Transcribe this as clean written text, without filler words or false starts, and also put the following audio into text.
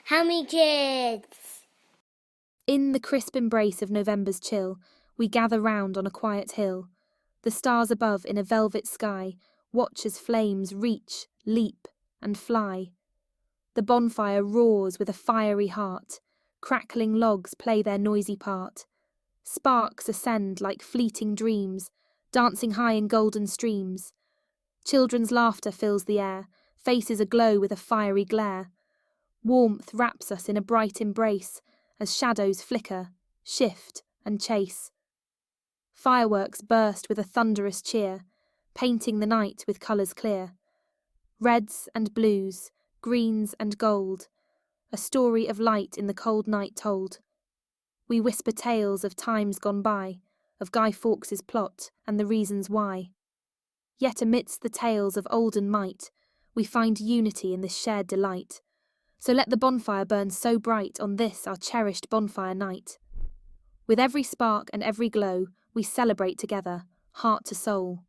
Hammy Kids! In the crisp embrace of November's chill, we gather round on a quiet hill. The stars above in a velvet sky watch as flames reach, leap, and fly. The bonfire roars with a fiery heart, crackling logs play their noisy part. Sparks ascend like fleeting dreams, dancing high in golden streams. Children's laughter fills the air, faces aglow with a fiery glare. Warmth wraps us in a bright embrace as shadows flicker, shift, and chase. Fireworks burst with a thunderous cheer, painting the night with colours clear. Reds and blues, greens and gold, a story of light in the cold night told. We whisper tales of times gone by, of Guy Fawkes' plot and the reasons why. Yet amidst the tales of olden might, we find unity in this shared delight. So let the bonfire burn so bright on this our cherished bonfire night. With every spark and every glow, we celebrate together, heart to soul.